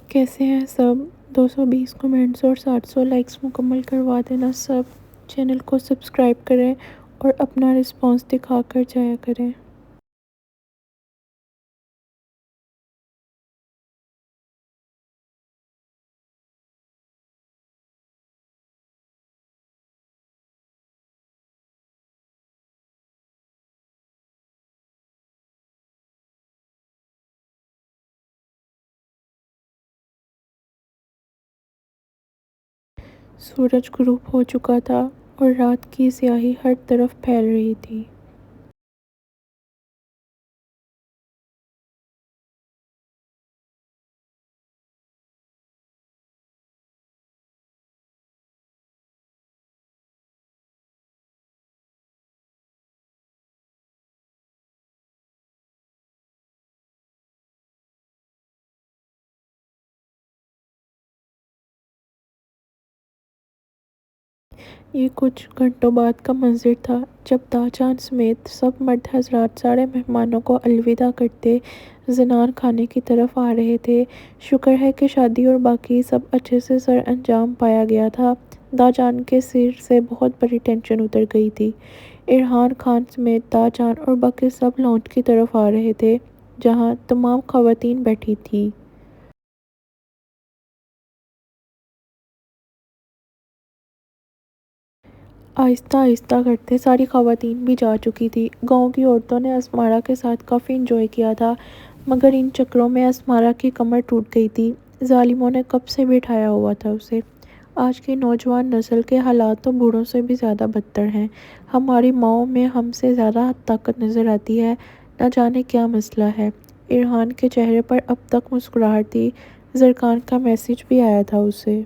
کیسے ہیں سب؟ 220 کمنٹس اور 700 لائکس مکمل کروا دینا سب۔ چینل کو سبسکرائب کریں اور اپنا رسپانس دکھا کر جایا کریں۔ سورج غروب ہو چکا تھا اور رات کی سیاہی ہر طرف پھیل رہی تھی۔ یہ کچھ گھنٹوں بعد کا منظر تھا جب تاجان سمیت سب مرد حضرات سارے مہمانوں کو الوداع کرتے زنان خانے کی طرف آ رہے تھے۔ شکر ہے کہ شادی اور باقی سب اچھے سے سر انجام پایا گیا تھا۔ تاجان کے سر سے بہت بڑی ٹینشن اتر گئی تھی۔ ارحان خان سمیت تاجان اور باقی سب لاؤنج کی طرف آ رہے تھے جہاں تمام خواتین بیٹھی تھیں۔ آہستہ آہستہ کرتے ساری خواتین بھی جا چکی تھی۔ گاؤں کی عورتوں نے اسمارا کے ساتھ کافی انجوائے کیا تھا مگر ان چکروں میں اسمارا کی کمر ٹوٹ گئی تھی۔ ظالموں نے کب سے بٹھایا ہوا تھا اسے۔ آج کی نوجوان نسل کے حالات تو بوڑھوں سے بھی زیادہ بدتر ہیں۔ ہماری ماؤں میں ہم سے زیادہ طاقت نظر آتی ہے۔ نہ جانے کیا مسئلہ ہے۔ ارحان کے چہرے پر اب تک مسکراہٹ تھی۔ زرکان کا میسج بھی آیا تھا اسے۔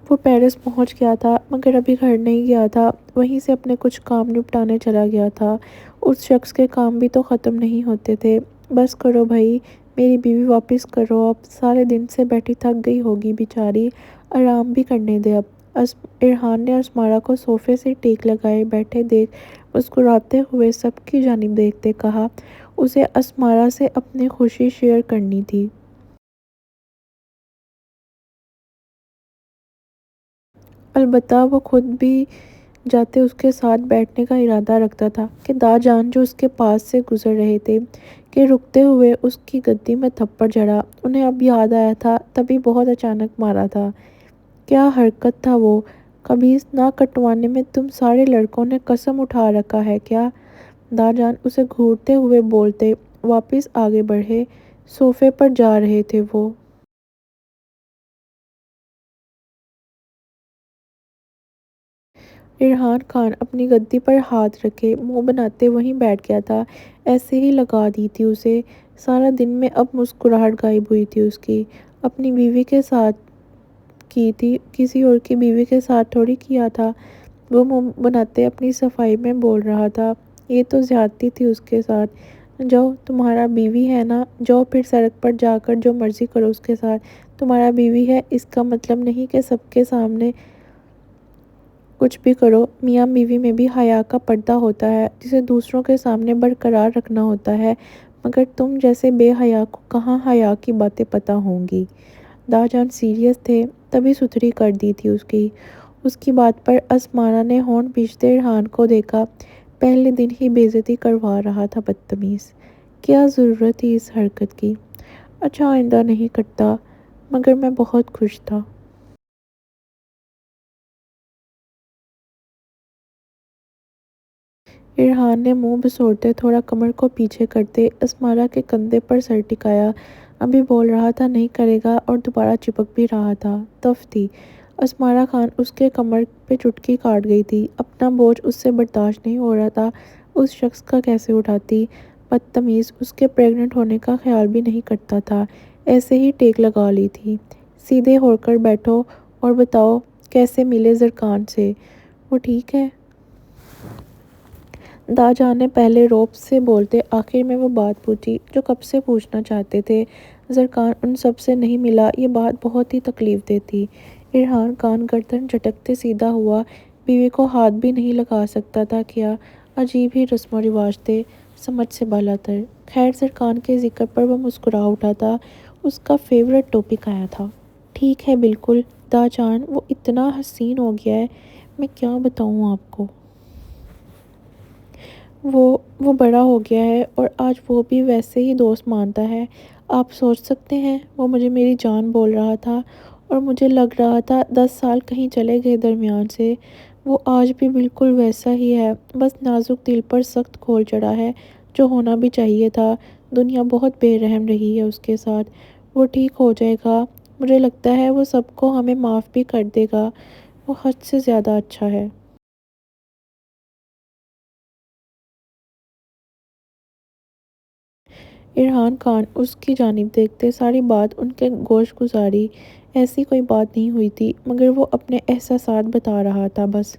وہ پیرس پہنچ گیا تھا مگر ابھی گھر نہیں گیا تھا، وہیں سے اپنے کچھ کام نپٹانے چلا گیا تھا۔ اس شخص کے کام بھی تو ختم نہیں ہوتے تھے۔ بس کرو بھائی، میری بیوی واپس کرو اب، سارے دن سے بیٹھی تھک گئی ہوگی بیچاری، آرام بھی کرنے دے اب۔ ارحان نے اسمارا کو صوفے سے ٹیک لگائے بیٹھے دیکھ مسکراتے ہوئے سب کی جانب دیکھتے کہا، اسے اسمارا سے اپنی خوشی شیئر کرنی تھی۔ البتہ وہ خود بھی جاتے اس کے ساتھ بیٹھنے کا ارادہ رکھتا تھا کہ تاجان جو اس کے پاس سے گزر رہے تھے کہ رکتے ہوئے اس کی گدی میں تھپڑ جڑا۔ انہیں اب یاد آیا تھا تبھی بہت اچانک مارا تھا۔ کیا حرکت تھا وہ! قمیص نہ کٹوانے میں تم سارے لڑکوں نے قسم اٹھا رکھا ہے کیا؟ تاجان اسے گھورتے ہوئے بولتے واپس آگے بڑھے۔ صوفے پر جا رہے تھے وہ۔ ارحان خان اپنی گدی پر ہاتھ رکھے منہ بناتے وہیں بیٹھ گیا تھا۔ ایسے ہی لگا دی تھی اسے۔ سارا دن میں اب مسکراہٹ غائب ہوئی تھی اس کی۔ اپنی بیوی کے ساتھ کی تھی، کسی اور کی بیوی کے ساتھ تھوڑی کیا تھا۔ وہ منہ بناتے اپنی صفائی میں بول رہا تھا۔ یہ تو زیادتی تھی اس کے ساتھ۔ جاؤ، تمہارا بیوی ہے نا، جاؤ پھر سڑک پر جا کر جو مرضی کرو اس کے ساتھ۔ تمہارا بیوی ہے اس کا مطلب نہیں کہ سب کے سامنے کچھ بھی کرو۔ میاں بیوی میں بھی حیا کا پردہ ہوتا ہے جسے دوسروں کے سامنے برقرار رکھنا ہوتا ہے، مگر تم جیسے بے حیا کو کہاں حیا کی باتیں پتہ ہوں گی۔ تاجان سیریس تھے تبھی ستھری کر دی تھی اس کی۔ اس کی بات پر اسمارا نے ہونٹ بھینچتے ارحان کو دیکھا۔ پہلے دن ہی بے عزتی کروا رہا تھا بدتمیز۔ کیا ضرورت تھی اس حرکت کی؟ اچھا آئندہ نہیں کرتا، مگر میں بہت خوش تھا۔ ارحان نے منہ بسوڑتے تھوڑا کمر کو پیچھے کرتے اسمارا کے کندھے پر سر ٹکایا۔ ابھی بول رہا تھا نہیں کرے گا اور دوبارہ چپک بھی رہا تھا۔ تف تھی۔ اسمارا خان اس کے کمر پہ چٹکی کاٹ گئی تھی۔ اپنا بوجھ اس سے برداشت نہیں ہو رہا تھا۔ اس شخص کا کیسے اٹھاتی؟ بدتمیز، اس کے پریگننٹ ہونے کا خیال بھی نہیں کرتا تھا۔ ایسے ہی ٹیک لگا لی تھی۔ سیدھے ہو کر بیٹھو اور بتاؤ کیسے ملے زرکان سے؟ وہ ٹھیک ہے؟ تاجان نے پہلے رعب سے بولتے آخر میں وہ بات پوچھی جو کب سے پوچھنا چاہتے تھے۔ زرکان ان سب سے نہیں ملا، یہ بات بہت ہی تکلیف دہ تھی۔ ارحان خان گردن جھٹکتے سیدھا ہوا۔ بیوی کو ہاتھ بھی نہیں لگا سکتا تھا کیا عجیب ہی رسم و رواج تھے۔ سمجھ سے بالا تر۔ خیر سرکان کے ذکر پر وہ مسکرا اٹھا تھا، اس کا فیورٹ ٹاپک آیا تھا۔ ٹھیک ہے بالکل دا جان، وہ اتنا حسین ہو گیا ہے، میں کیا بتاؤں آپ کو۔ وہ بڑا ہو گیا ہے اور آج وہ بھی ویسے ہی دوست مانتا ہے۔ آپ سوچ سکتے ہیں، وہ مجھے میری جان بول رہا تھا اور مجھے لگ رہا تھا 10 سال کہیں چلے گئے درمیان سے۔ وہ آج بھی بالکل ویسا ہی ہے، بس نازک دل پر سخت کھول چڑھا ہے، جو ہونا بھی چاہیے تھا۔ دنیا بہت بے رحم رہی ہے اس کے ساتھ۔ وہ ٹھیک ہو جائے گا، مجھے لگتا ہے وہ سب کو ہمیں معاف بھی کر دے گا۔ وہ حد سے زیادہ اچھا ہے۔ ارحان خان اس کی جانب دیکھتے ساری بات ان کے گوش گزاری۔ ایسی کوئی بات نہیں ہوئی تھی، مگر وہ اپنے احساسات بتا رہا تھا بس۔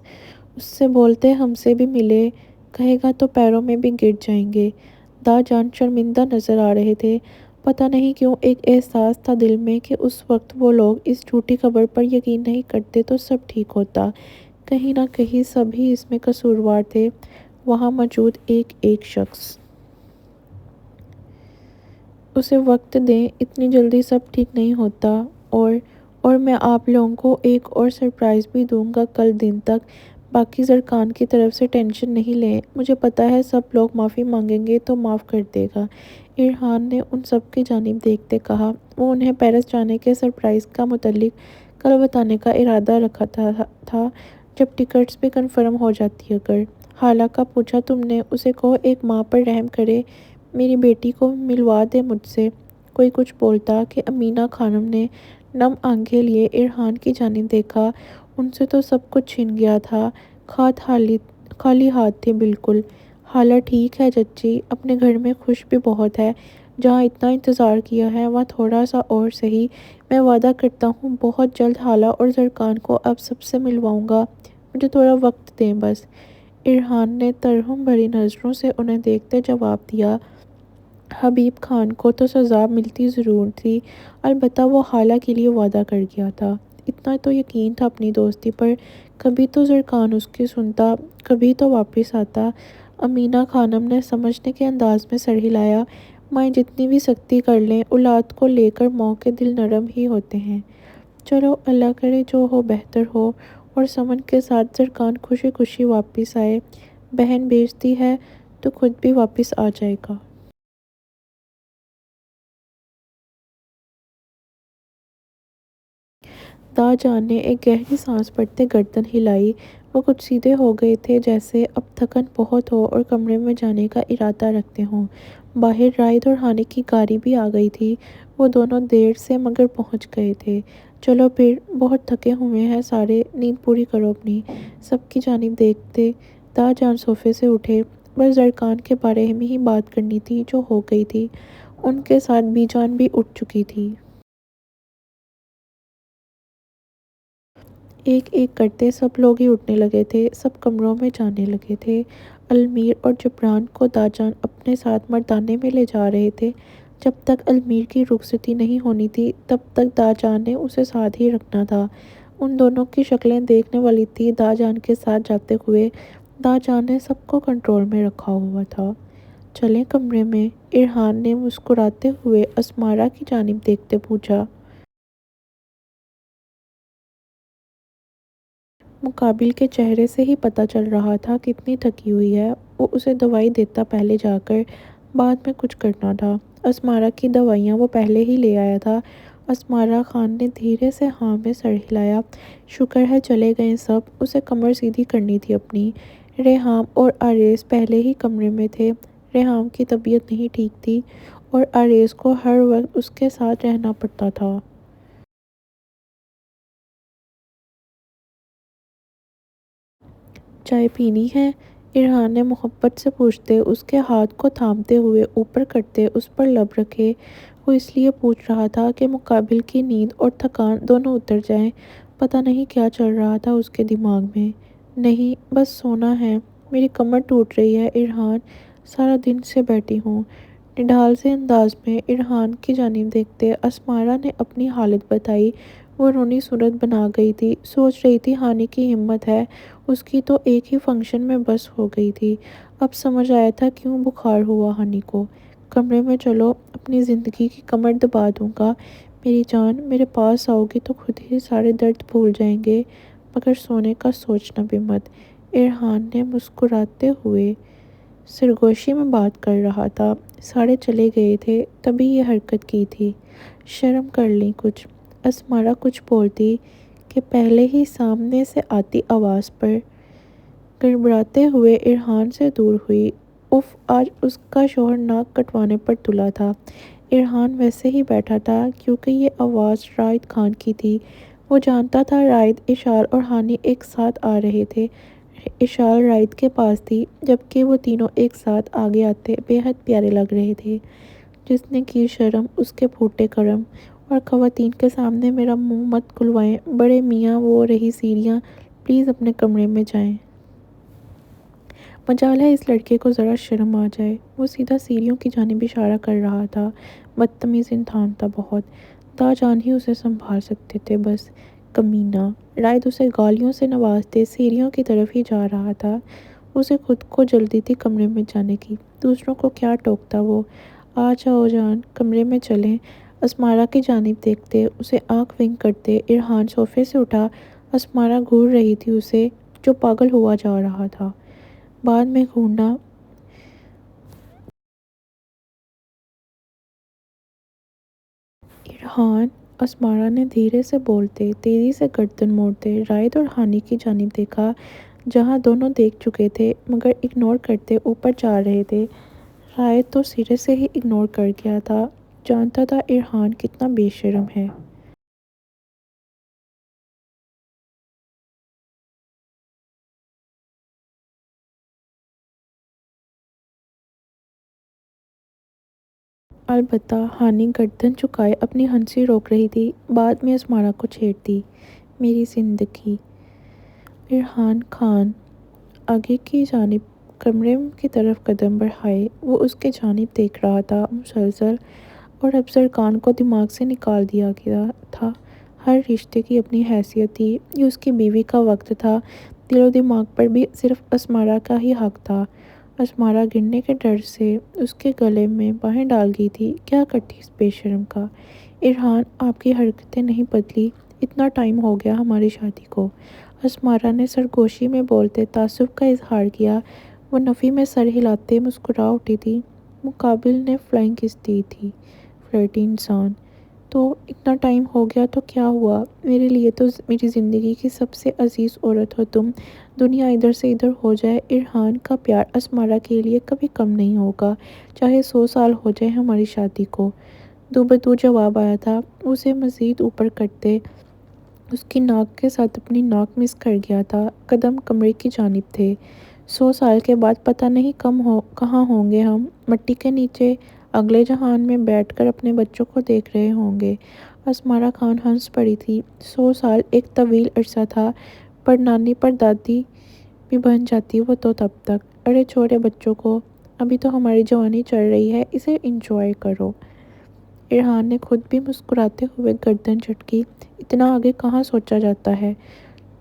اس سے بولتے ہم سے بھی ملے کہے گا تو پیروں میں بھی گر جائیں گے۔ دا جان شرمندہ نظر آ رہے تھے۔ پتہ نہیں کیوں ایک احساس تھا دل میں کہ اس وقت وہ لوگ اس جھوٹی خبر پر یقین نہیں کرتے تو سب ٹھیک ہوتا۔ کہیں نہ کہیں سب ہی اس میں قصوروار تھے، وہاں موجود ایک ایک شخص۔ اسے وقت دیں، اتنی جلدی سب ٹھیک نہیں ہوتا۔ اور میں آپ لوگوں کو ایک اور سرپرائز بھی دوں گا کل دن تک۔ باقی زرکان کی طرف سے ٹینشن نہیں لیں، مجھے پتہ ہے سب لوگ معافی مانگیں گے تو معاف کر دے گا۔ ارحان نے ان سب کی جانب دیکھتے کہا۔ وہ انہیں پیرس جانے کے سرپرائز کا متعلق کل بتانے کا ارادہ رکھا تھا جب ٹکٹس بھی کنفرم ہو جاتی اگر۔ خالہ کا پوچھا تم نے، اسے کہو ایک ماں پر رحم کرے، میری بیٹی کو ملوا دے مجھ سے۔ کوئی کچھ بولتا کہ امینا خانم نے نم آنکھیں لیے ارحان کی جانب دیکھا۔ ان سے تو سب کچھ چھن گیا تھا، خالی ہاتھ تھے بالکل۔ خالہ ٹھیک ہے چچی، اپنے گھر میں خوش بھی بہت ہے، جہاں اتنا انتظار کیا ہے وہاں تھوڑا سا اور سہی۔ میں وعدہ کرتا ہوں بہت جلد خالہ اور زرکان کو اب سب سے ملواؤں گا، مجھے تھوڑا وقت دیں بس۔ ارحان نے ترحم بھری نظروں سے انہیں دیکھتے جواب دیا۔ حبیب خان کو تو سزا ملتی ضرور تھی، البتہ وہ خالہ کے لیے وعدہ کر گیا تھا۔ اتنا تو یقین تھا اپنی دوستی پر، کبھی تو زرکان اس کی سنتا، کبھی تو واپس آتا۔ امینا خانم نے سمجھنے کے انداز میں سر ہلایا۔ مائیں جتنی بھی سختی کر لیں، اولاد کو لے کر ماں کے دل نرم ہی ہوتے ہیں۔ چلو اللہ کرے جو ہو بہتر ہو، اور سمن کے ساتھ زرکان خوشی خوشی واپس آئے۔ بہن بھیجتی ہے تو خود بھی واپس آ جائے گا۔ دا جان نے ایک گہری سانس بھرتے گردن ہلائی۔ وہ کچھ سیدھے ہو گئے تھے، جیسے اب تھکن بہت ہو اور کمرے میں جانے کا ارادہ رکھتے ہوں۔ باہر رائد اور ہانی کی گاڑی بھی آ گئی تھی۔ وہ دونوں دیر سے مگر پہنچ گئے تھے۔ چلو پھر، بہت تھکے ہوئے ہیں سارے، نیند پوری کرو اپنی۔ سب کی جانب دیکھتے دا جان صوفے سے اٹھے۔ بس زرکان کے بارے میں ہی بات کرنی تھی جو ہو گئی تھی۔ ان کے ساتھ بی جان بھی اٹھ چکی تھی۔ ایک ایک کرتے سب لوگ ہی اٹھنے لگے تھے، سب کمروں میں جانے لگے تھے۔ المیر اور جبران کو داجان اپنے ساتھ مردانے میں لے جا رہے تھے۔ جب تک المیر کی رخصتی نہیں ہونی تھی تب تک داجان نے اسے ساتھ ہی رکھنا تھا۔ ان دونوں کی شکلیں دیکھنے والی تھی داجان کے ساتھ جاتے ہوئے۔ داجان نے سب کو کنٹرول میں رکھا ہوا تھا۔ چلیں کمرے میں، ارحان نے مسکراتے ہوئے اسمارہ کی جانب دیکھتے پوچھا۔ مقابل کے چہرے سے ہی پتہ چل رہا تھا کتنی تھکی ہوئی ہے۔ وہ اسے دوائی دیتا پہلے جا کر، بعد میں کچھ کرنا تھا۔ اسمارہ کی دوائیاں وہ پہلے ہی لے آیا تھا۔ اسمارہ خان نے دھیرے سے ہاں میں سر ہلایا۔ شکر ہے چلے گئے سب، اسے کمر سیدھی کرنی تھی اپنی۔ ریحام اور آریز پہلے ہی کمرے میں تھے۔ ریحام کی طبیعت نہیں ٹھیک تھی اور آریز کو ہر وقت اس کے ساتھ رہنا پڑتا تھا۔ چائے پینی ہے؟ ارحان نے محبت سے پوچھتے اس کے ہاتھ کو تھامتے ہوئے اوپر کرتے اس پر لب رکھے۔ وہ اس لیے پوچھ رہا تھا کہ مقابل کی نیند اور تھکان دونوں اتر جائیں۔ پتہ نہیں کیا چل رہا تھا اس کے دماغ میں۔ نہیں، بس سونا ہے، میری کمر ٹوٹ رہی ہے ارحان، سارا دن سے بیٹھی ہوں۔ نڈھال سے انداز میں ارحان کی جانب دیکھتے اسمارہ نے اپنی حالت بتائی۔ وہ رونی صورت بنا گئی تھی، سوچ رہی تھی ہانی کی ہمت ہے، اس کی تو ایک ہی فنکشن میں بس ہو گئی تھی۔ اب سمجھ آیا تھا کیوں بخار ہوا ہانی کو۔ کمرے میں چلو، اپنی زندگی کی کمر دبا دوں گا۔ میری جان، میرے پاس آؤ گی تو خود ہی سارے درد بھول جائیں گے، مگر سونے کا سوچنا بھی مت۔ ارحان نے مسکراتے ہوئے سرگوشی میں بات کر رہا تھا۔ سارے چلے گئے تھے تبھی یہ حرکت کی تھی۔ شرم کر لیں کچھ، اسمارا کچھ بولتی کہ پہلے ہی سامنے سے آتی آواز پر گڑبڑاتے ہوئے ارحان سے دور ہوئی۔ اف، آج اس کا شوہر ناک کٹوانے پر تلا تھا۔ ارحان ویسے ہی بیٹھا تھا کیونکہ یہ آواز رائد خان کی تھی۔ وہ جانتا تھا رائد، اشال اور ہانی ایک ساتھ آ رہے تھے۔ اشال رائد کے پاس تھی، جبکہ وہ تینوں ایک ساتھ آگے آتے بے حد پیارے لگ رہے تھے۔ جس نے کی شرم اس کے پھوٹے کرم، اور خواتین کے سامنے میرا منہ مت کھلوائیں بڑے میاں، وہ رہی سیڑھیاں، پلیز اپنے کمرے میں جائیں۔ مجال ہے اس لڑکے کو ذرا شرم آ جائے۔ وہ سیدھا سیڑھیوں کی جانب اشارہ کر رہا تھا۔ بدتمیز انسان تھا بہت، داجان ہی اسے سنبھال سکتے تھے بس۔ کمینہ رائد اسے گالیوں سے نوازتے سیڑھیوں کی طرف ہی جا رہا تھا۔ اسے خود کو جلدی تھی کمرے میں جانے کی، دوسروں کو کیا ٹوکتا وہ۔ آ جاؤ جان، کمرے میں چلیں۔ اسمارا کی جانب دیکھتے، اسے آنکھ ونک کرتے ارحان صوفے سے اٹھا۔ اسمارا گھور رہی تھی اسے، جو پاگل ہوا جا رہا تھا۔ بعد میں گھورنا۔ ارحان، اسمارا نے دھیرے سے بولتے تیزی سے گردن موڑتے رائد اور ہانی کی جانب دیکھا، جہاں دونوں دیکھ چکے تھے مگر اگنور کرتے اوپر جا رہے تھے۔ رائد تو سرے سے ہی اگنور کر گیا تھا، جانتا تھا ارحان کتنا بے شرم ہے۔ البتہ ہانی گردن جھکائے اپنی ہنسی روک رہی تھی، بعد میں اسمارا کو چھیڑتی۔ میری زندگی۔ ارحان خان آگے کی جانب کمرے کی طرف قدم بڑھائے، وہ اس کے جانب دیکھ رہا تھا مسلسل، اور افسر خان کو دماغ سے نکال دیا گیا تھا۔ ہر رشتے کی اپنی حیثیت تھی، یہ اس کی بیوی کا وقت تھا، دل و دماغ پر بھی صرف اسمارا کا ہی حق تھا۔ اسمارا گرنے کے ڈر سے اس کے گلے میں باہیں ڈال گئی تھی، کیا کرتی اس بے شرم کا۔ ارحان، آپ کی حرکتیں نہیں بدلی، اتنا ٹائم ہو گیا ہماری شادی کو۔ اسمارا نے سرگوشی میں بولتے تعصب کا اظہار کیا۔ وہ نفی میں سر ہلاتے مسکرا اٹھی تھی۔ مقابل نے فلائنگ کس دی تھی، فلرٹی انسان۔ تو اتنا ٹائم ہو گیا تو کیا ہوا، میرے لیے تو میری زندگی کی سب سے عزیز عورت ہو تم، دنیا ادھر سے ادھر ہو جائے، ارحان کا پیار اسمارا کے لیے کبھی کم نہیں ہوگا، چاہے 100 سال ہو جائے ہماری شادی کو۔ دو بدو جواب آیا تھا، اسے مزید اوپر کرتے اس کی ناک کے ساتھ اپنی ناک مس کر گیا تھا۔ قدم کمرے کی جانب تھے۔ 100 سال کے بعد پتہ نہیں کہاں ہوں گے ہم، مٹی کے نیچے، اگلے جہان میں بیٹھ کر اپنے بچوں کو دیکھ رہے ہوں گے۔ اسمارا خان ہنس پڑی تھی۔ 100 سال ایک طویل عرصہ تھا، پر نانی پر دادی بھی بن جاتی وہ تو تب تک۔ ارے چھوڑے بچوں کو، ابھی تو ہماری جوانی چل رہی ہے، اسے انجوائے کرو۔ ارحان نے خود بھی مسکراتے ہوئے گردن جھٹکی، اتنا آگے کہاں سوچا جاتا ہے،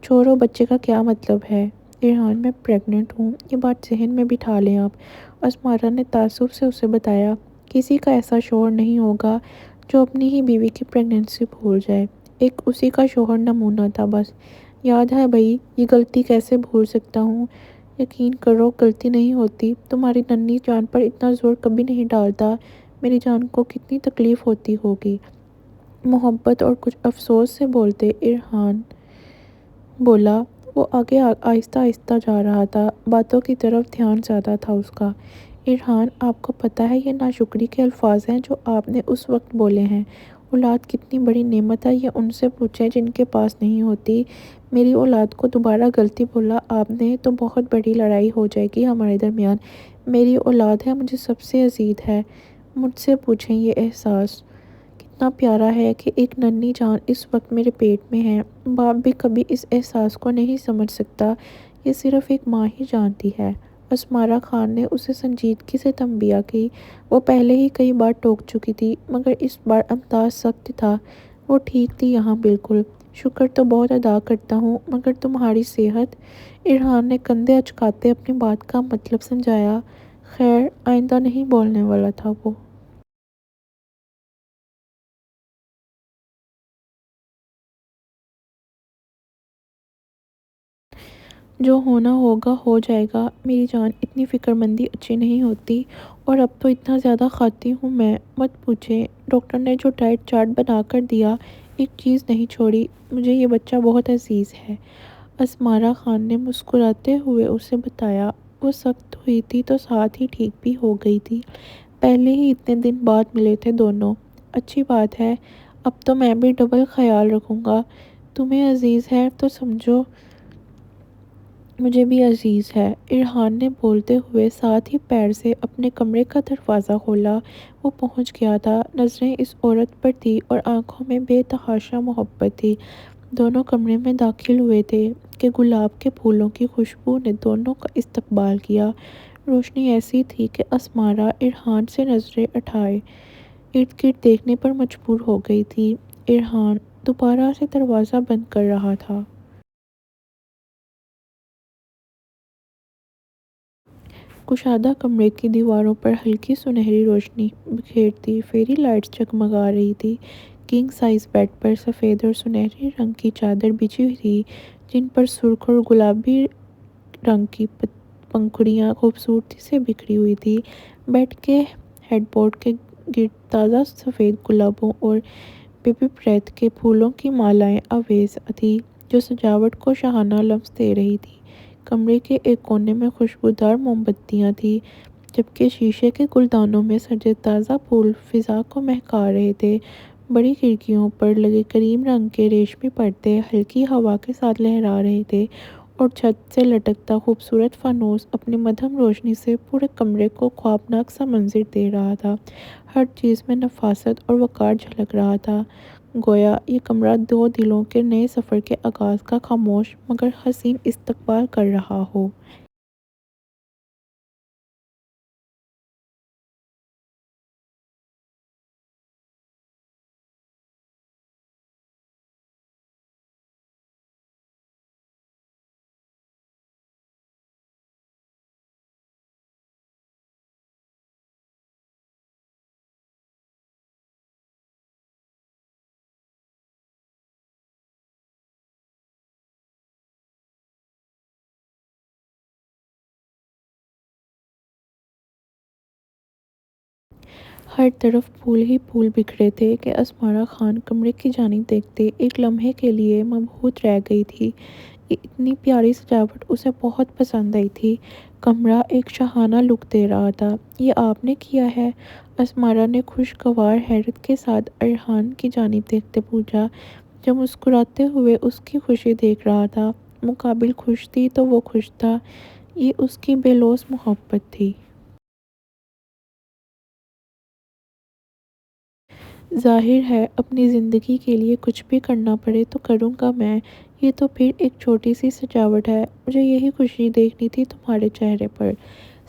چھوڑو بچے کا کیا مطلب ہے۔ ارحان، میں پریگننٹ ہوں، یہ بات ذہن میں بٹھا لیں آپ۔ اسمارا نے تعصب سے اسے بتایا، کسی کا ایسا شوہر نہیں ہوگا جو اپنی ہی بیوی کی پریگننسی بھول جائے، ایک اسی کا شوہر نمونہ تھا بس۔ یاد ہے بھئی، یہ غلطی کیسے بھول سکتا ہوں، یقین کرو غلطی نہیں ہوتی، تمہاری ننھی جان پر اتنا زور کبھی نہیں ڈالتا، میری جان کو کتنی تکلیف ہوتی ہوگی۔ محبت اور کچھ افسوس سے بولتے ارحان بولا، وہ آگے آہستہ آہستہ جا رہا تھا، باتوں کی طرف دھیان زیادہ تھا اس کا۔ ارحان، آپ کو پتہ ہے یہ ناشکری کے الفاظ ہیں جو آپ نے اس وقت بولے ہیں، اولاد کتنی بڑی نعمت ہے یہ ان سے پوچھیں جن کے پاس نہیں ہوتی۔ میری اولاد کو دوبارہ غلطی بولا آپ نے تو بہت بڑی لڑائی ہو جائے گی ہمارے درمیان۔ میری اولاد ہے، مجھے سب سے عزیز ہے، مجھ سے پوچھیں یہ احساس کتنا پیارا ہے کہ ایک ننھی جان اس وقت میرے پیٹ میں ہے۔ باپ بھی کبھی اس احساس کو نہیں سمجھ سکتا، یہ صرف ایک ماں ہی جانتی ہے۔ اسمارا خان نے اسے سنجیدگی سے تنبیہ کی، وہ پہلے ہی کئی بار ٹوک چکی تھی مگر اس بار انداز سخت تھا۔ وہ ٹھیک تھی یہاں بالکل۔ شکر تو بہت ادا کرتا ہوں، مگر تمہاری صحت؟ ارحان نے کندھے اچکاتے اپنی بات کا مطلب سمجھایا۔ خیر، آئندہ نہیں بولنے والا تھا وہ۔ جو ہونا ہوگا ہو جائے گا میری جان، اتنی فکر مندی اچھی نہیں ہوتی، اور اب تو اتنا زیادہ کھاتی ہوں میں، مت پوچھیں۔ ڈاکٹر نے جو ڈائٹ چارٹ بنا کر دیا، ایک چیز نہیں چھوڑی، مجھے یہ بچہ بہت عزیز ہے۔ اسمارا خان نے مسکراتے ہوئے اسے بتایا۔ وہ سخت ہوئی تھی تو ساتھ ہی ٹھیک بھی ہو گئی تھی، پہلے ہی اتنے دن بعد ملے تھے دونوں۔ اچھی بات ہے، اب تو میں بھی ڈبل خیال رکھوں گا۔ تمہیں عزیز ہے تو سمجھو مجھے بھی عزیز ہے، ارحان نے بولتے ہوئے ساتھ ہی پیر سے اپنے کمرے کا دروازہ کھولا۔ وہ پہنچ گیا تھا، نظریں اس عورت پر تھی اور آنکھوں میں بے تحاشا محبت تھی۔ دونوں کمرے میں داخل ہوئے تھے کہ گلاب کے پھولوں کی خوشبو نے دونوں کا استقبال کیا۔ روشنی ایسی تھی کہ اسمارا ارحان سے نظریں اٹھائے ارد گرد دیکھنے پر مجبور ہو گئی تھی۔ ارحان دوبارہ سے دروازہ بند کر رہا تھا۔ کشادہ کمرے کی دیواروں پر ہلکی سنہری روشنی بکھیرتی فیری لائٹس جگمگا رہی تھی۔ کنگ سائز بیڈ پر سفید اور سنہری رنگ کی چادر بچھی ہوئی تھی، جن پر سرخ اور گلابی رنگ کی پنکھڑیاں خوبصورتی سے بکھری ہوئی تھی۔ بیڈ کے ہیڈ بورڈ کے گرد تازہ سفید گلابوں اور بیبی بریتھ کے پھولوں کی مالائیں آویز تھیں، جو سجاوٹ کو شاہانہ لمس دے رہی تھی۔ کمرے کے ایک کونے میں خوشبودار موم بتیاں تھیں، جبکہ شیشے کے گلدانوں میں سجے تازہ پھول فضا کو مہکا رہے تھے۔ بڑی کھڑکیوں پر لگے کریم رنگ کے ریشمی پردے ہلکی ہوا کے ساتھ لہرا رہے تھے، اور چھت سے لٹکتا خوبصورت فانوس اپنی مدھم روشنی سے پورے کمرے کو خوابناک سا منظر دے رہا تھا۔ ہر چیز میں نفاست اور وقار جھلک رہا تھا، گویا یہ کمرہ دو دلوں کے نئے سفر کے آغاز کا خاموش مگر حسین استقبال کر رہا ہو۔ ہر طرف پھول ہی پھول بکھرے تھے کہ اسمارا خان کمرے کی جانب دیکھتے ایک لمحے کے لیے مبہوت رہ گئی تھی۔ یہ اتنی پیاری سجاوٹ اسے بہت پسند آئی تھی۔ کمرہ ایک شاہانہ لک دے رہا تھا۔ یہ آپ نے کیا ہے؟ اسمارا نے خوشگوار حیرت کے ساتھ ارحان کی جانب دیکھتے پوچھا، جو مسکراتے ہوئے اس کی خوشی دیکھ رہا تھا۔ مقابل خوش تھی تو وہ خوش تھا، یہ اس کی بے لوث محبت تھی۔ ظاہر ہے، اپنی زندگی کے لیے کچھ بھی کرنا پڑے تو کروں گا میں۔ یہ تو پھر ایک چھوٹی سی سجاوٹ ہے، مجھے یہی خوشی دیکھنی تھی تمہارے چہرے پر۔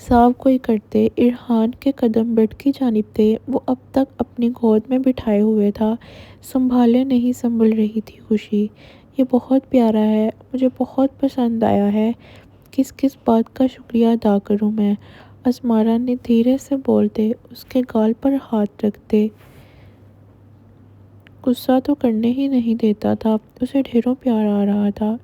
صاف کوئی کرتے ارحان کے قدم بیڈ کی جانب تھے، وہ اب تک اپنی گود میں بٹھائے ہوئے تھا، سنبھالے نہیں سنبھل رہی تھی خوشی۔ یہ بہت پیارا ہے، مجھے بہت پسند آیا ہے، کس کس بات کا شکریہ ادا کروں میں؟ اسمارا نے دھیرے سے بولتے اس کے گال پر ہاتھ رکھتے۔ غصہ تو کرنے ہی نہیں دیتا تھا، اسے ڈھیروں پیار آ رہا تھا۔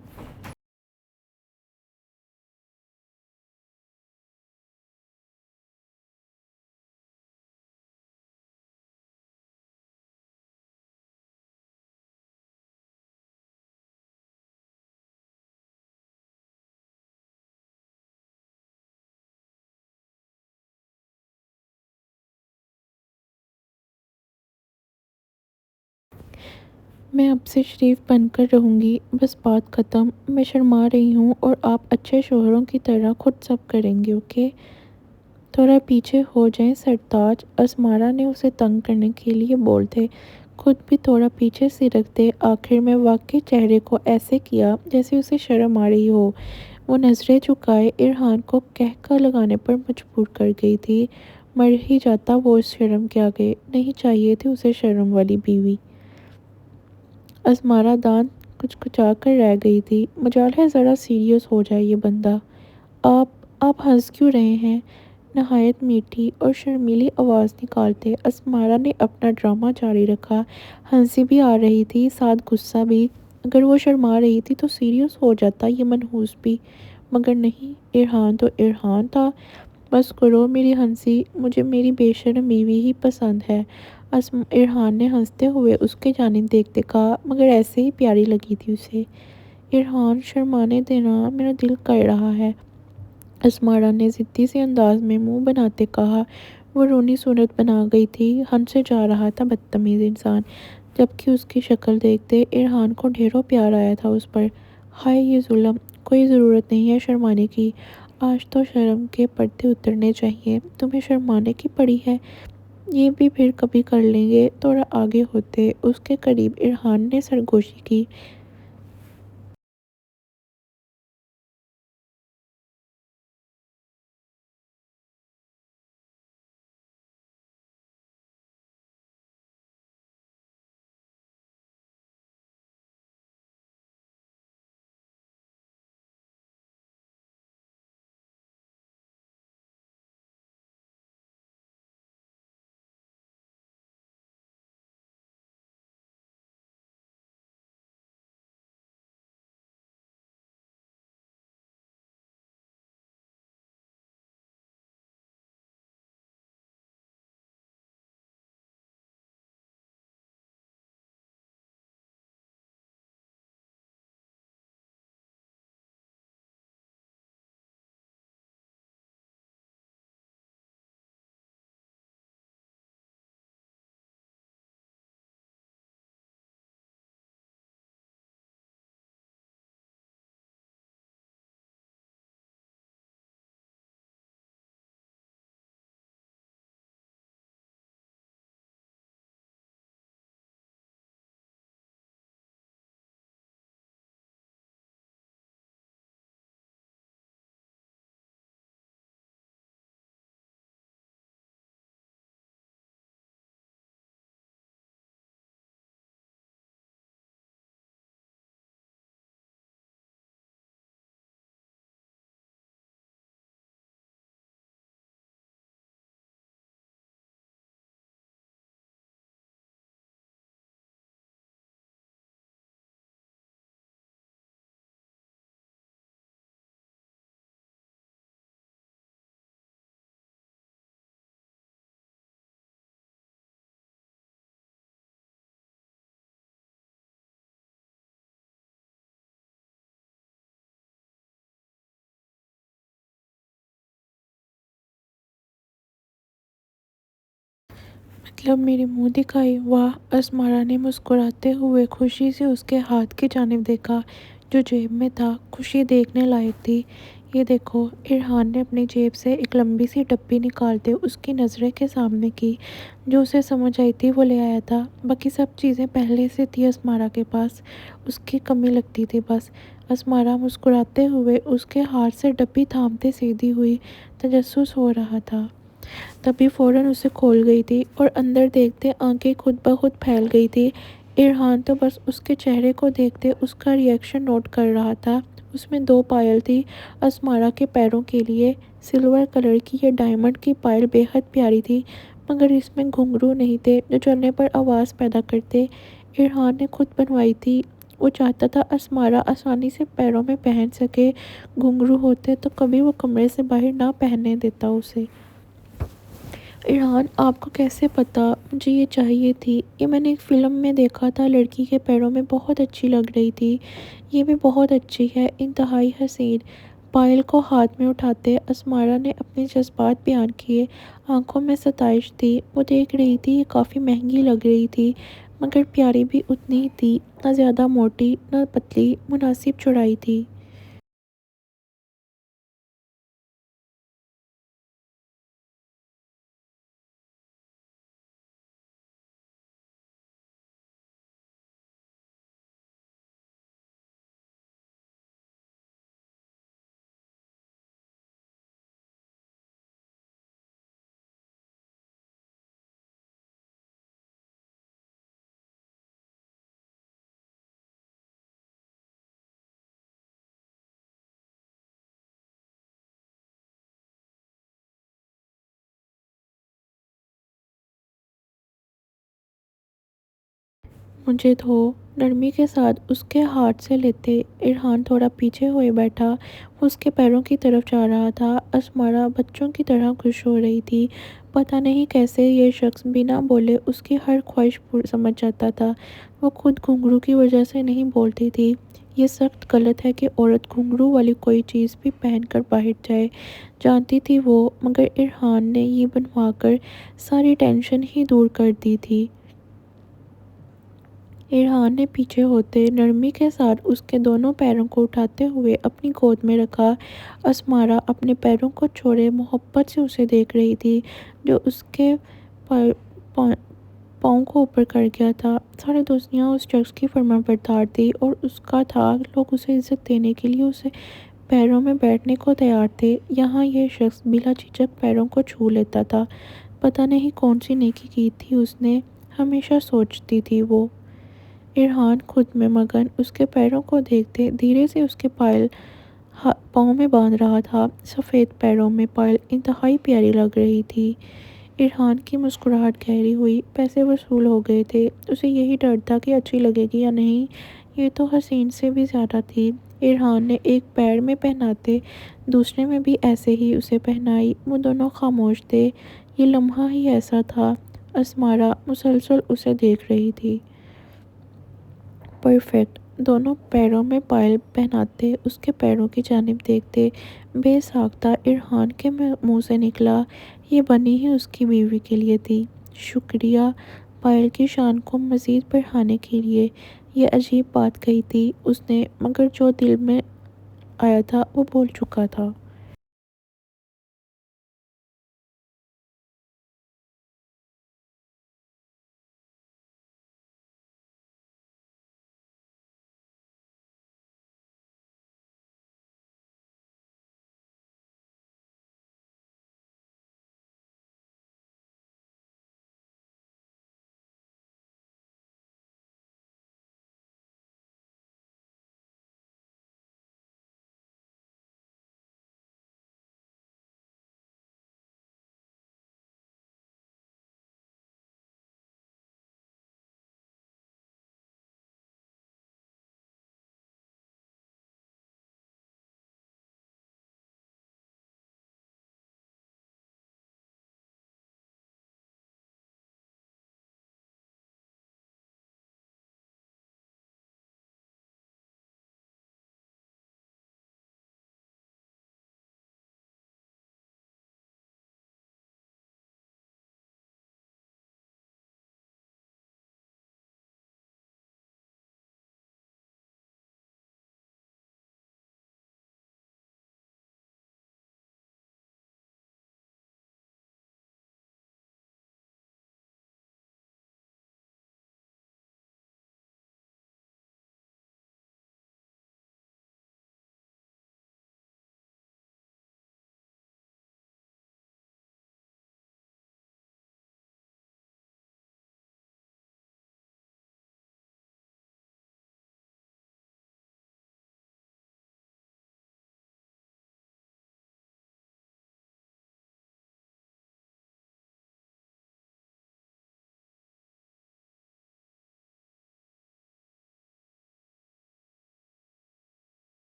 میں اب سے شریف بن کر رہوں گی، بس بات ختم۔ میں شرما رہی ہوں اور آپ اچھے شوہروں کی طرح خود سب کریں گے، اوکے؟ تھوڑا پیچھے ہو جائیں سرتاج، اسمارا نے اسے تنگ کرنے کے لیے بولتے خود بھی تھوڑا پیچھے سرکتے آخر میں واقعی چہرے کو ایسے کیا جیسے اسے شرم آ رہی ہو۔ وہ نظریں جھکائے ارحان کو قہقہ لگانے پر مجبور کر گئی تھی۔ مر ہی جاتا وہ اس شرم کے آگے، نہیں چاہیے تھی اسے شرم والی بیوی۔ اسمارا دانت کچکچا کر رہ گئی تھی۔ مجال ہے ذرا سیریس ہو جائے یہ بندہ۔ آپ ہنس کیوں رہے ہیں؟ نہایت میٹھی اور شرمیلی آواز نکالتے اسمارا نے اپنا ڈرامہ جاری رکھا۔ ہنسی بھی آ رہی تھی، ساتھ غصہ بھی۔ اگر وہ شرما رہی تھی تو سیریس ہو جاتا یہ منحوس بھی، مگر نہیں، ارحان تو ارحان تھا۔ بس کرو میری ہنسی، مجھے میری بے شرم بیوی ہی پسند ہے، ارحان نے ہنستے ہوئے اس کے جانب دیکھتے کہا، مگر ایسے ہی پیاری لگی تھی اسے۔ ارحان شرمانے دینا، میرا دل کر رہا ہے، اسمارا نے ضدی سے انداز میں منہ بناتے کہا۔ وہ رونی صورت بنا گئی تھی، ہنسے جا رہا تھا بدتمیز انسان، جبکہ اس کی شکل دیکھتے ارحان کو ڈھیروں پیار آیا تھا اس پر۔ ہائے یہ ظلم، کوئی ضرورت نہیں ہے شرمانے کی، آج تو شرم کے پردے اترنے چاہیے، تمہیں شرمانے کی پڑی ہے، یہ بھی پھر کبھی کر لیں گے۔ تھوڑا آگے ہوتے اس کے قریب ارحان نے سرگوشی کی۔ مطلب میرے منہ دکھائی؟ واہ، اسمارا نے مسکراتے ہوئے خوشی سے اس کے ہاتھ کی جانب دیکھا جو جیب میں تھا۔ خوشی دیکھنے لائق تھی۔ یہ دیکھو، ارحان نے اپنی جیب سے ایک لمبی سی ڈبی نکالتے اس کی نظریں کے سامنے کی۔ جو اسے سمجھ آئی تھی وہ لے آیا تھا، باقی سب چیزیں پہلے سے تھی اسمارا کے پاس، اس کی کمی لگتی تھی بس۔ اسمارا مسکراتے ہوئے اس کے ہاتھ سے ڈبی تھامتے سیدھی ہوئی، تجسس ہو رہا تھا۔ تبھی فوراً اسے کھول گئی تھی اور اندر دیکھتے آنکھیں خود بخود پھیل گئی تھی۔ ارحان تو بس اس کے چہرے کو دیکھتے اس کا ری ایکشن نوٹ کر رہا تھا۔ اس میں 2 پائل تھی اسمارا کے پیروں کے لیے، سلور کلر کی یہ ڈائمنڈ کی پائل بے حد پیاری تھی، مگر اس میں گھنگرو نہیں تھے جو چلنے پر آواز پیدا کرتے۔ ارحان نے خود بنوائی تھی، وہ چاہتا تھا اسمارا آسانی سے پیروں میں پہن سکے، گھنگرو ہوتے تو کبھی وہ کمرے سے باہر نہ پہننے دیتا اسے۔ ارحان، آپ کو کیسے پتا؟ مجھے یہ چاہیے تھی، یہ میں نے ایک فلم میں دیکھا تھا، لڑکی کے پیروں میں بہت اچھی لگ رہی تھی، یہ بھی بہت اچھی ہے، انتہائی حسین۔ پائل کو ہاتھ میں اٹھاتے اسمارا نے اپنے جذبات بیان کیے، آنکھوں میں ستائش تھی۔ وہ دیکھ رہی تھی یہ کافی مہنگی لگ رہی تھی، مگر پیاری بھی اتنی ہی تھی، نہ زیادہ موٹی نہ پتلی، مناسب چوڑائی تھی۔ مجھے دھو، نرمی کے ساتھ اس کے ہاتھ سے لیتے ارحان تھوڑا پیچھے ہوئے بیٹھا۔ وہ اس کے پیروں کی طرف جا رہا تھا۔ اسمارا بچوں کی طرح خوش ہو رہی تھی۔ پتہ نہیں کیسے یہ شخص بنا بولے اس کی ہر خواہش سمجھ جاتا تھا۔ وہ خود گھنگرو کی وجہ سے نہیں بولتی تھی۔ یہ سخت غلط ہے کہ عورت گھنگرو والی کوئی چیز بھی پہن کر باہر جائے، جانتی تھی وہ، مگر ارحان نے یہ بنوا کر ساری ٹینشن ہی دور کر دی تھی۔ ارحان نے پیچھے ہوتے نرمی کے ساتھ اس کے دونوں پیروں کو اٹھاتے ہوئے اپنی گود میں رکھا۔ اسمارا اپنے پیروں کو چھوڑے محبت سے اسے دیکھ رہی تھی، جو اس کے پاؤں کو اوپر کر گیا تھا۔ ساری دنیا اس شخص کی فرما بردار تھی اور اس کا تھا، لوگ اسے عزت دینے کے لیے اسے پیروں میں بیٹھنے کو تیار تھے۔ یہاں یہ شخص بلا جھجک پیروں کو چھو لیتا تھا۔ پتہ نہیں کون سی نیکی کی تھی اس نے، ہمیشہ سوچتی تھی وہ۔ ارحان خود میں مگن اس کے پیروں کو دیکھتے دھیرے سے اس کے پائل پاؤں میں باندھ رہا تھا۔ سفید پیروں میں پائل انتہائی پیاری لگ رہی تھی۔ ارحان کی مسکراہٹ گہری ہوئی۔ پیسے وصول ہو گئے تھے۔ اسے یہی ڈر تھا کہ اچھی لگے گی یا نہیں۔ یہ تو حسین سے بھی زیادہ تھی۔ ارحان نے ایک پیر میں پہناتے دوسرے میں بھی ایسے ہی اسے پہنائی۔ وہ دونوں خاموش تھے۔ یہ لمحہ ہی ایسا تھا۔ اسمارا مسلسل اسے دیکھ رہی تھی۔ پرفیکٹ۔ دونوں پیروں میں پائل پہناتے اس کے پیروں کی جانب دیکھتے بے ساختہ ارحان کے منہ سے نکلا، یہ بنی ہی اس کی بیوی کے لیے تھی۔ شکریہ پائل کی شان کو مزید بڑھانے کے لیے۔ یہ عجیب بات کہی تھی اس نے، مگر جو دل میں آیا تھا وہ بول چکا تھا۔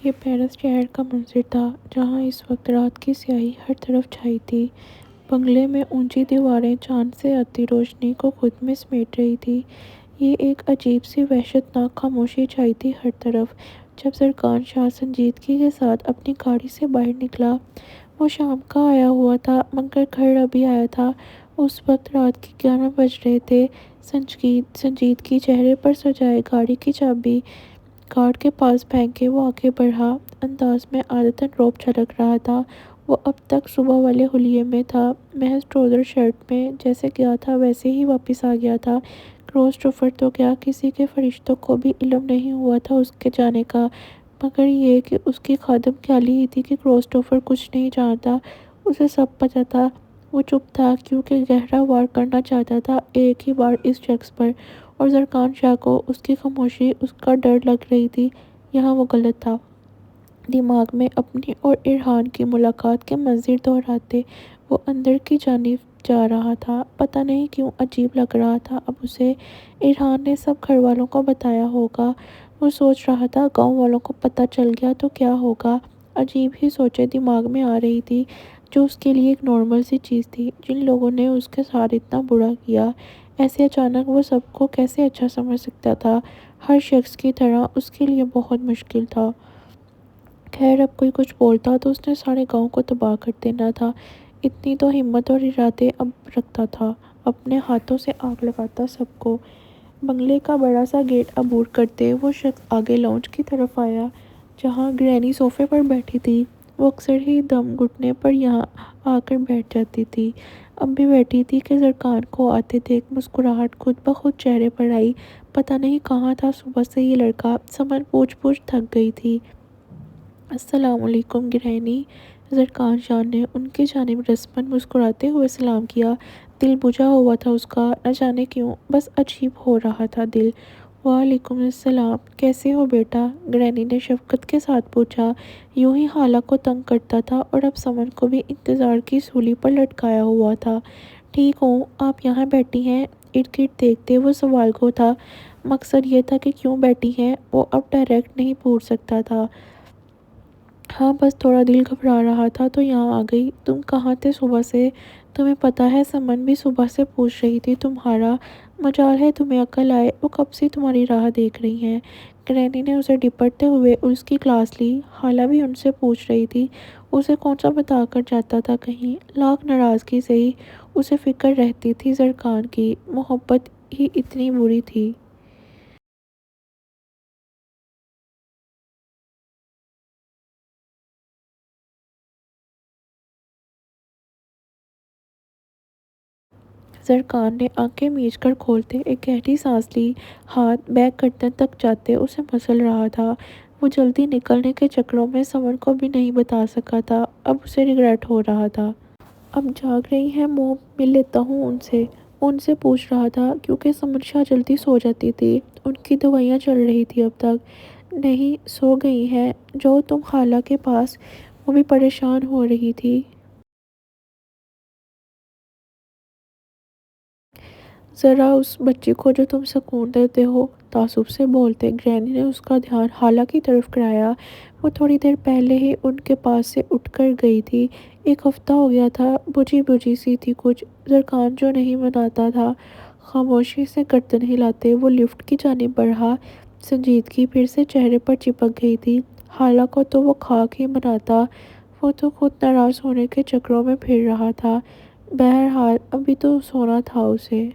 یہ پیرس شہر کا منظر تھا جہاں اس وقت رات کی سیاہی ہر طرف چھائی تھی۔ بنگلے میں اونچی دیواریں چاند سے آتی روشنی کو خود میں سمیٹ رہی تھی۔ یہ ایک عجیب سی وحشتناک خاموشی چھائی تھی ہر طرف۔ جب زرکان شاہ سنجیدگی کے ساتھ اپنی گاڑی سے باہر نکلا، وہ شام کا آیا ہوا تھا مگر گھر ابھی آیا تھا۔ اس وقت رات کے 11 بج رہے تھے۔ سنجیدگی چہرے پر سجائے گاڑی کی چابی گارڈ کے پاس پھینک کے وہ آگے بڑھا۔ انداز میں عادتاً رعب جھلک رہا تھا۔ وہ اب تک صبح والے حلیے میں تھا، محض ٹراؤزر شرٹ میں، جیسے گیا تھا ویسے ہی واپس آ گیا تھا۔ کرسٹوفر تو کیا، کسی کے فرشتوں کو بھی علم نہیں ہوا تھا اس کے جانے کا، مگر یہ کہ اس کی خادم خیالی ہی تھی کہ کرسٹوفر کچھ نہیں جانتا، اسے سب پتہ تھا۔ وہ چپ تھا کیونکہ گہرا وار کرنا چاہتا تھا ایک ہی بار اس شخص پر، اور زرکان شاہ کو اس کی خاموشی، اس کا ڈر لگ رہی تھی۔ یہاں وہ غلط تھا۔ دماغ میں اپنی اور ارحان کی ملاقات کے منظر دہراتے وہ اندر کی جانب جا رہا تھا۔ پتہ نہیں کیوں عجیب لگ رہا تھا اب اسے۔ ارحان نے سب گھر والوں کو بتایا ہوگا۔ وہ سوچ رہا تھا گاؤں والوں کو پتہ چل گیا تو کیا ہوگا۔ عجیب ہی سوچیں دماغ میں آ رہی تھی جو اس کے لیے ایک نارمل سی چیز تھی۔ جن لوگوں نے اس کے ساتھ اتنا برا کیا، ایسے اچانک وہ سب کو کیسے اچھا سمجھ سکتا تھا؟ ہر شخص کی طرح اس کے لیے بہت مشکل تھا۔ خیر اب کوئی کچھ بولتا تو اس نے سارے گاؤں کو تباہ کر دینا تھا۔ اتنی تو ہمت اور ارادے اب رکھتا تھا، اپنے ہاتھوں سے آگ لگاتا سب کو۔ بنگلے کا بڑا سا گیٹ عبور کرتے وہ شخص آگے لاؤنج کی طرف آیا جہاں گرینی صوفے پر بیٹھی تھی۔ وہ اکثر ہی دم گھٹنے پر یہاں آ کر بیٹھ جاتی تھی، اب بھی بیٹھی تھی کہ زرکان کو آتے دیکھ مسکراہٹ خود بخود چہرے پر آئی۔ پتہ نہیں کہاں تھا صبح سے یہ لڑکا، سمن پوچھ پوچھ تھک گئی تھی۔ السلام علیکم گرینی، زرکان شاہ نے ان کی جانب رسماً مسکراتے ہوئے سلام کیا۔ دل بجھا ہوا تھا اس کا، نہ جانے کیوں، بس عجیب ہو رہا تھا دل۔ وعلیکم السلام، کیسے ہو بیٹا؟ گرینی نے شفقت کے ساتھ پوچھا، یوں ہی خالہ کو تنگ کرتا تھا اور اب سمن کو بھی انتظار کی سولی پر لٹکایا ہوا تھا۔ ٹھیک ہوں، آپ یہاں بیٹھی ہیں؟ ارد گرد دیکھتے وہ سوال کو تھا، مقصد یہ تھا کہ کیوں بیٹھی ہیں، وہ اب ڈائریکٹ نہیں پوچھ سکتا تھا۔ ہاں بس تھوڑا دل گھبرا رہا تھا تو یہاں آ گئی۔ تم کہاں تھے صبح سے؟ تمہیں پتہ ہے سمن بھی صبح سے پوچھ رہی تھی تمہارا، مجال ہے تمہیں عقل آئے، وہ کب سے تمہاری راہ دیکھ رہی ہیں۔ گرینی نے اسے ڈپٹتے ہوئے اس کی کلاس لی، خالہ بھی ان سے پوچھ رہی تھی، اسے کون سا بتا کر جاتا تھا کہیں، لاکھ ناراضگی سے ہی اسے فکر رہتی تھی زرکان کی، محبت ہی اتنی بری تھی۔ زرکان نے آنکھیں میچ کر کھولتے ایک گہری سانس لی، ہاتھ بیک گردن تک جاتے اسے مسل رہا تھا۔ وہ جلدی نکلنے کے چکروں میں سمن کو بھی نہیں بتا سکا تھا، اب اسے ریگریٹ ہو رہا تھا۔ اب جاگ رہی ہیں موم، مل لیتا ہوں ان سے، وہ ان سے پوچھ رہا تھا کیونکہ سمن شاہ جلدی سو جاتی تھی، ان کی دوائیاں چل رہی تھی اب تک۔ نہیں سو گئی ہیں، جو تم خالہ کے پاس، وہ بھی پریشان ہو رہی تھی۔ ذرا اس بچی کو جو تم سکون دیتے ہو، تعصب سے بولتے گرینی نے اس کا دھیان خالہ کی طرف کرایا۔ وہ تھوڑی دیر پہلے ہی ان کے پاس سے اٹھ کر گئی تھی، ایک ہفتہ ہو گیا تھا، بجھی بجھی سی تھی کچھ۔ زرکان جو نہیں مناتا تھا، خاموشی سے گردن ہلاتے وہ لفٹ کی جانب بڑھا۔ سنجیدگی پھر سے چہرے پر چپک گئی تھی، خالہ کو تو وہ خاک ہی مناتا، وہ تو خود ناراض ہونے کے چکروں میں پھر رہا تھا۔ بہرحال ابھی تو سونا تھا اسے۔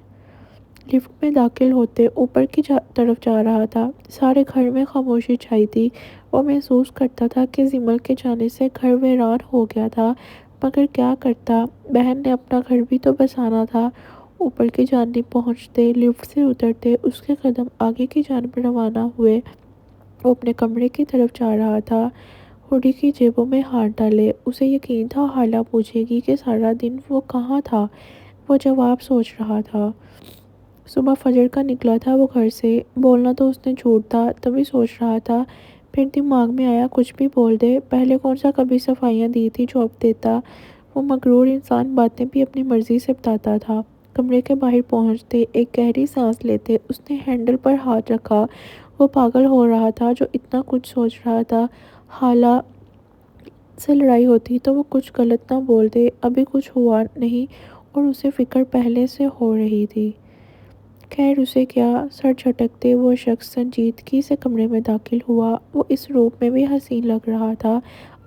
لفٹ میں داخل ہوتے اوپر کی طرف جا رہا تھا، سارے گھر میں خاموشی چھائی تھی۔ وہ محسوس کرتا تھا کہ زمل کے جانے سے گھر ویران ہو گیا تھا، مگر کیا کرتا، بہن نے اپنا گھر بھی تو بسانا تھا۔ اوپر کی جانب پہنچتے، لفٹ سے اترتے اس کے قدم آگے کی جانب روانہ ہوئے۔ وہ اپنے کمرے کی طرف جا رہا تھا، ہوڈی کی جیبوں میں ہاتھ ڈالے۔ اسے یقین تھا خالہ پوچھے گی کہ سارا دن وہ کہاں تھا، وہ جواب سوچ رہا تھا۔ صبح فجر کا نکلا تھا وہ گھر سے، بولنا تو اس نے جھوٹ تھا، تبھی سوچ رہا تھا، پھر دماغ میں آیا کچھ بھی بول دے، پہلے کون سا کبھی صفائیاں دی تھی جو اب دیتا۔ وہ مغرور انسان باتیں بھی اپنی مرضی سے بتاتا تھا۔ کمرے کے باہر پہنچتے ایک گہری سانس لیتے اس نے ہینڈل پر ہاتھ رکھا۔ وہ پاگل ہو رہا تھا جو اتنا کچھ سوچ رہا تھا، حالہ سے لڑائی ہوتی تو وہ کچھ غلط نہ بولتے، ابھی کچھ ہوا نہیں اور اسے فکر پہلے سے ہو رہی تھی۔ خیر اسے کیا، سر جھٹکتے وہ شخص سنجیدگی سے کمرے میں داخل ہوا۔ وہ اس روپ میں بھی حسین لگ رہا تھا،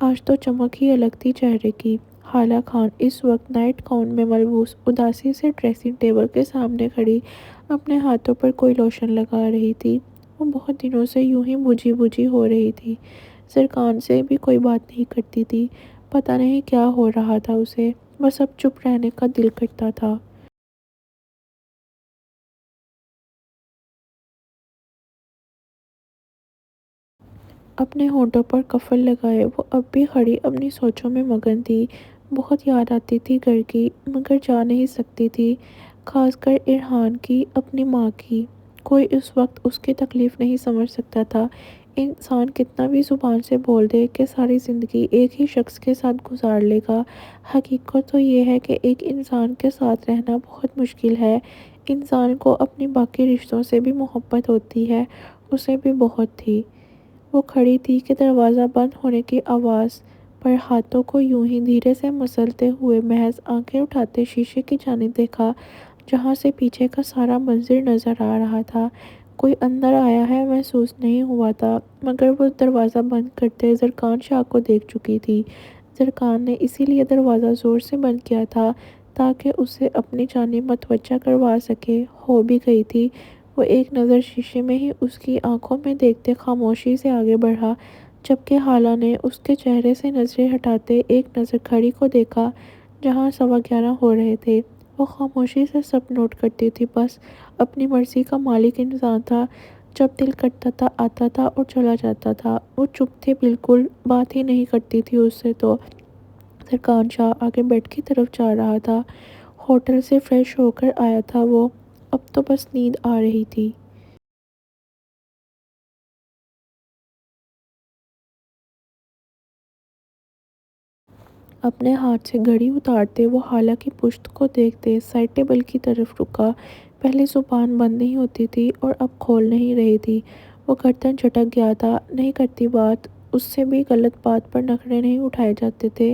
آج تو چمک ہی الگ تھی چہرے کی۔ حالہ خان اس وقت نائٹ گاؤن میں ملبوس اداسی سے ڈریسنگ ٹیبل کے سامنے کھڑی اپنے ہاتھوں پر کوئی لوشن لگا رہی تھی۔ وہ بہت دنوں سے یوں ہی بجھی بجھی ہو رہی تھی، سرکان سے بھی کوئی بات نہیں کرتی تھی، پتہ نہیں کیا ہو رہا تھا اسے، بس اب چپ رہنے کا دل کرتا تھا۔ اپنے ہونٹوں پر قفل لگائے وہ اب بھی کھڑی اپنی سوچوں میں مگن تھی۔ بہت یاد آتی تھی گھر کی، مگر جا نہیں سکتی تھی، خاص کر ارحان کی، اپنی ماں کی۔ کوئی اس وقت اس کی تکلیف نہیں سمجھ سکتا تھا۔ انسان کتنا بھی زبان سے بول دے کہ ساری زندگی ایک ہی شخص کے ساتھ گزار لے گا، حقیقت تو یہ ہے کہ ایک انسان کے ساتھ رہنا بہت مشکل ہے۔ انسان کو اپنی باقی رشتوں سے بھی محبت ہوتی ہے، اسے بھی بہت تھی۔ وہ کھڑی تھی کہ دروازہ بند ہونے کی آواز پر ہاتھوں کو یوں ہی دھیرے سے مسلتے ہوئے محض آنکھیں اٹھاتے شیشے کی جانب دیکھا، جہاں سے پیچھے کا سارا منظر نظر آ رہا تھا۔ کوئی اندر آیا ہے محسوس نہیں ہوا تھا، مگر وہ دروازہ بند کرتے زرکان شاہ کو دیکھ چکی تھی۔ زرکان نے اسی لیے دروازہ زور سے بند کیا تھا تاکہ اسے اپنی جانب متوجہ کروا سکے، ہو بھی گئی تھی۔ وہ ایک نظر شیشے میں ہی اس کی آنکھوں میں دیکھتے خاموشی سے آگے بڑھا، جبکہ حالہ نے اس کے چہرے سے نظریں ہٹاتے ایک نظر گھڑی کو دیکھا جہاں 11:15 ہو رہے تھے۔ وہ خاموشی سے سب نوٹ کرتی تھی، بس اپنی مرضی کا مالک انسان تھا، جب دل کرتا تھا آتا تھا اور چلا جاتا تھا۔ وہ چپ تھی، بالکل بات ہی نہیں کرتی تھی اس سے تو۔ سرکان شاہ آگے بیڈ کی طرف جا رہا تھا، ہوٹل سے فریش ہو کر آیا تھا وہ، اب تو بس نیند آ رہی تھی۔ اپنے ہاتھ سے گھڑی اتارتے وہ حالہ کی پشت کو دیکھتے سائڈ ٹیبل کی طرف رکا۔ پہلے زبان بند نہیں ہوتی تھی اور اب کھول نہیں رہی تھی۔ وہ گردن جھٹک گیا تھا، نہیں کرتی بات، اس سے بھی غلط بات پر نخرے نہیں اٹھائے جاتے تھے۔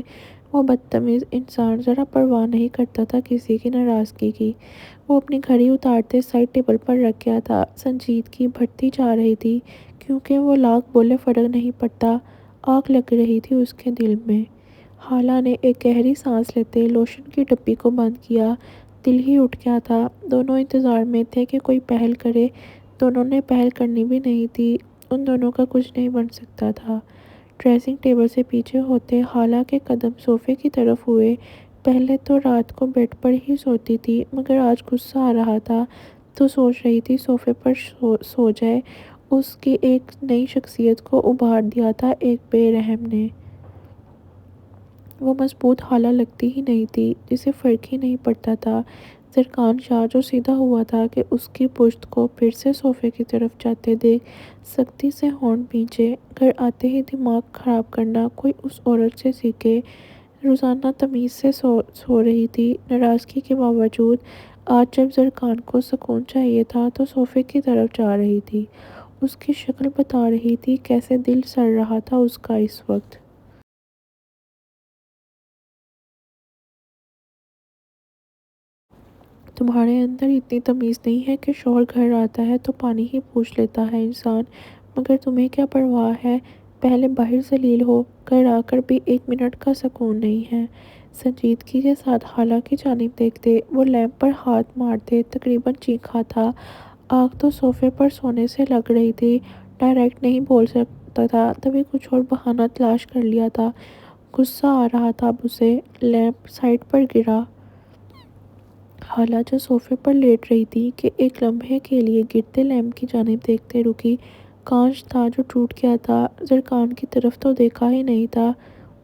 وہ بدتمیز انسان ذرا پرواہ نہیں کرتا تھا کسی کی ناراضگی کی۔ وہ اپنی گھڑی اتارتے سائڈ ٹیبل پر رکھ گیا تھا۔ سنجیدگی بڑھتی جا رہی تھی، کیونکہ وہ لاکھ بولے فرق نہیں پڑتا، آگ لگ رہی تھی اس کے دل میں۔ حالہ نے ایک گہری سانس لیتے لوشن کی ڈبی کو بند کیا، دل ہی اٹھ گیا تھا۔ دونوں انتظار میں تھے کہ کوئی پہل کرے، دونوں نے پہل کرنی بھی نہیں تھی، ان دونوں کا کچھ نہیں بن سکتا تھا۔ ڈریسنگ ٹیبل سے پیچھے ہوتے حالہ کے قدم صوفے کی طرف ہوئے۔ پہلے تو رات کو بیڈ پر ہی سوتی تھی، مگر آج غصہ آ رہا تھا تو سوچ رہی تھی صوفے پر سو جائے۔ اس کی ایک نئی شخصیت کو ابھار دیا تھا ایک بے رحم نے۔ وہ مضبوط حالہ لگتی ہی نہیں تھی، جسے فرق ہی نہیں پڑتا تھا۔ زرکان شاہ جو سیدھا ہوا تھا کہ اس کی پشت کو پھر سے صوفے کی طرف جاتے دیکھ سختی سے ہونٹ بھینچے۔ گھر آتے ہی دماغ خراب کرنا کوئی اس عورت سے سیکھے۔ روزانہ تمیز سے سو رہی تھی، ناراضگی کے باوجود۔ آج جب زرکان کو سکون چاہیے تھا تو صوفے کی طرف جا رہی تھی۔ اس کی شکل بتا رہی تھی کیسے دل سڑ رہا تھا اس کا اس وقت۔ تمہارے اندر اتنی تمیز نہیں ہے کہ شوہر گھر آتا ہے تو پانی ہی پوچھ لیتا ہے انسان، مگر تمہیں کیا پرواہ ہے، پہلے باہر ذلیل ہو، گھر آ کر بھی ایک منٹ کا سکون نہیں ہے۔ سنجیدگی کے ساتھ حالہ کی جانب دیکھتے وہ لیمپ پر ہاتھ مارتے تقریباً چیخا تھا۔ آنکھ تو صوفے پر سونے سے لگ رہی تھی، ڈائریکٹ نہیں بول سکتا تھا، تبھی کچھ اور بہانہ تلاش کر لیا تھا۔ غصہ آ رہا تھا اب اسے۔ لیمپ سائڈ پر گرا۔ حالہ جو صوفے پر لیٹ رہی تھی کہ ایک لمحے کے لیے گرتے لیمپ کی جانب دیکھتے رکی۔ کانچ تھا جو ٹوٹ گیا تھا، زرکان کی طرف تو دیکھا ہی نہیں تھا۔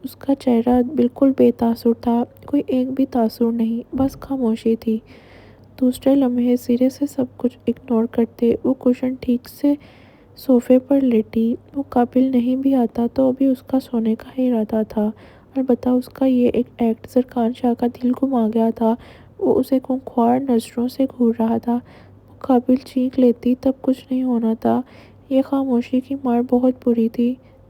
اس کا چہرہ بالکل بے تاثر تھا، کوئی ایک بھی تاثر نہیں، بس خاموشی تھی۔ دوسرے لمحے سرے سے سب کچھ اگنور کرتے وہ کشن ٹھیک سے صوفے پر لیٹی۔ وہ قابل نہیں بھی آتا تو بھی اس کا سونے کا ہی ارادہ تھا، البتہ اس کا یہ ایک ایکٹ زرکان شاہ کا دل گھما گیا تھا۔ وہ اسے خونخوار نظروں سے گھور رہا تھا۔ وہ قابل چیخ لیتی تب کچھ نہیں ہونا تھا۔ یہ خاموشی کی مار بہت بری تھی۔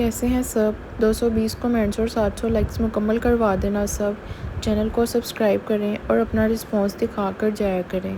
کیسے ہیں سب؟ 220 کمنٹس اور 700 لائکس مکمل کروا دینا سب۔ چینل کو سبسکرائب کریں اور اپنا رسپانس دکھا کر جایا کریں۔